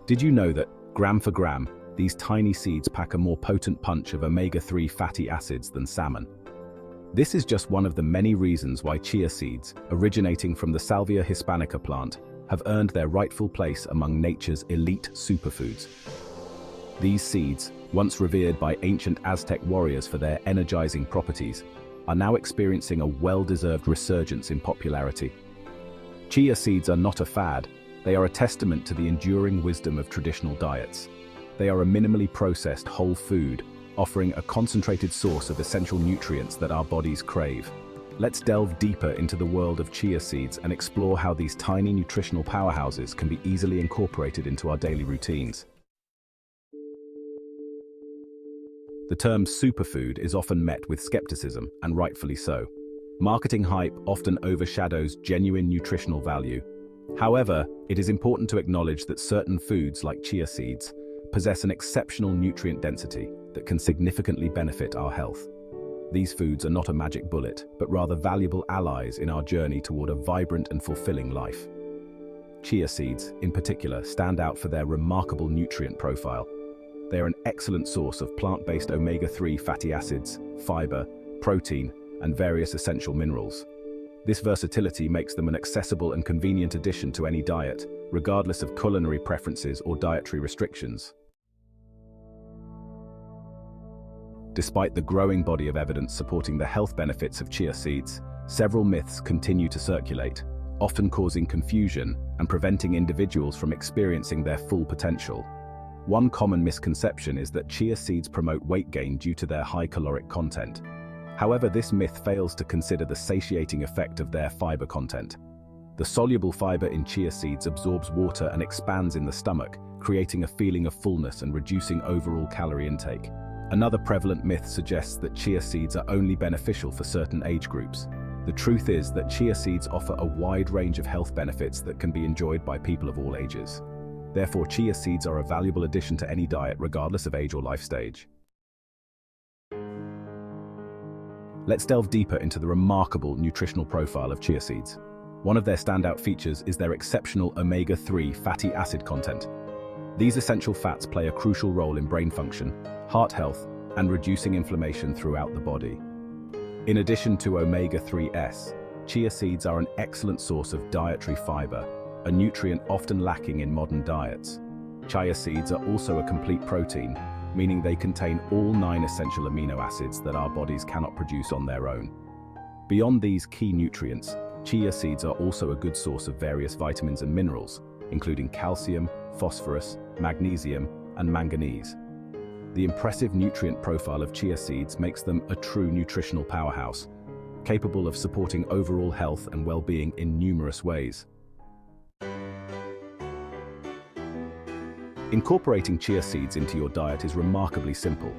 Did you know that, gram for gram, these tiny seeds pack a more potent punch of omega-3 fatty acids than salmon? This is just one of the many reasons why chia seeds, originating from the Salvia hispanica plant, have earned their rightful place among nature's elite superfoods. These seeds, once revered by ancient Aztec warriors for their energizing properties, are now experiencing a well-deserved resurgence in popularity. Chia seeds are not a fad, they are a testament to the enduring wisdom of traditional diets. They are a minimally processed whole food, offering a concentrated source of essential nutrients that our bodies crave. Let's delve deeper into the world of chia seeds and explore how these tiny nutritional powerhouses can be easily incorporated into our daily routines. The term superfood is often met with skepticism, and rightfully so. Marketing hype often overshadows genuine nutritional value. However, it is important to acknowledge that certain foods like chia seeds possess an exceptional nutrient density that can significantly benefit our health. These foods are not a magic bullet, but rather valuable allies in our journey toward a vibrant and fulfilling life. Chia seeds, in particular, stand out for their remarkable nutrient profile. They are an excellent source of plant-based omega-3 fatty acids, fiber, protein, and various essential minerals. This versatility makes them an accessible and convenient addition to any diet, regardless of culinary preferences or dietary restrictions. Despite the growing body of evidence supporting the health benefits of chia seeds, several myths continue to circulate, often causing confusion and preventing individuals from experiencing their full potential. One common misconception is that chia seeds promote weight gain due to their high caloric content. However, this myth fails to consider the satiating effect of their fiber content. The soluble fiber in chia seeds absorbs water and expands in the stomach, creating a feeling of fullness and reducing overall calorie intake. Another prevalent myth suggests that chia seeds are only beneficial for certain age groups. The truth is that chia seeds offer a wide range of health benefits that can be enjoyed by people of all ages. Therefore, chia seeds are a valuable addition to any diet regardless of age or life stage. Let's delve deeper into the remarkable nutritional profile of chia seeds. One of their standout features is their exceptional omega-3 fatty acid content. These essential fats play a crucial role in brain function, heart health, and reducing inflammation throughout the body. In addition to omega-3s, chia seeds are an excellent source of dietary fiber, a nutrient often lacking in modern diets. Chia seeds are also a complete protein, meaning they contain all 9 essential amino acids that our bodies cannot produce on their own. Beyond these key nutrients, chia seeds are also a good source of various vitamins and minerals, including calcium, phosphorus, magnesium, and manganese. The impressive nutrient profile of chia seeds makes them a true nutritional powerhouse, capable of supporting overall health and well-being in numerous ways. Incorporating chia seeds into your diet is remarkably simple.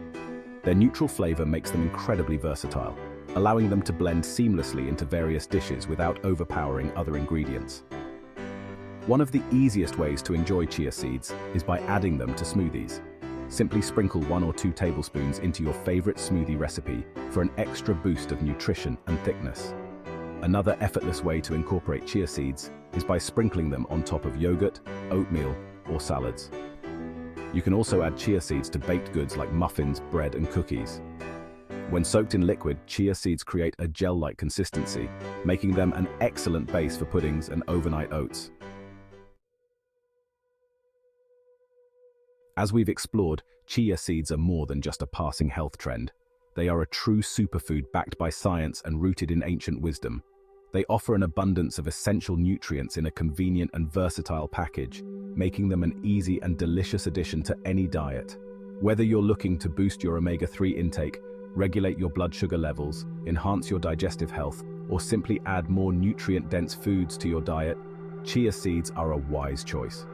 Their neutral flavor makes them incredibly versatile, allowing them to blend seamlessly into various dishes without overpowering other ingredients. One of the easiest ways to enjoy chia seeds is by adding them to smoothies. Simply sprinkle 1 or 2 tablespoons into your favorite smoothie recipe for an extra boost of nutrition and thickness. Another effortless way to incorporate chia seeds is by sprinkling them on top of yogurt, oatmeal, or salads. You can also add chia seeds to baked goods like muffins, bread, and cookies. When soaked in liquid, chia seeds create a gel-like consistency, making them an excellent base for puddings and overnight oats. As we've explored, chia seeds are more than just a passing health trend. They are a true superfood backed by science and rooted in ancient wisdom. They offer an abundance of essential nutrients in a convenient and versatile package, making them an easy and delicious addition to any diet. Whether you're looking to boost your omega-3 intake, regulate your blood sugar levels, enhance your digestive health, or simply add more nutrient-dense foods to your diet, chia seeds are a wise choice.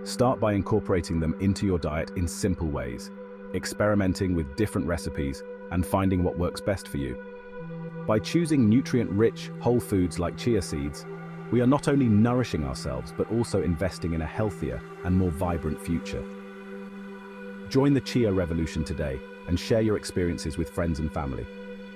Start by incorporating them into your diet in simple ways, experimenting with different recipes and finding what works best for you. By choosing nutrient-rich, whole foods like chia seeds, we are not only nourishing ourselves but also investing in a healthier and more vibrant future. Join the chia revolution today and share your experiences with friends and family.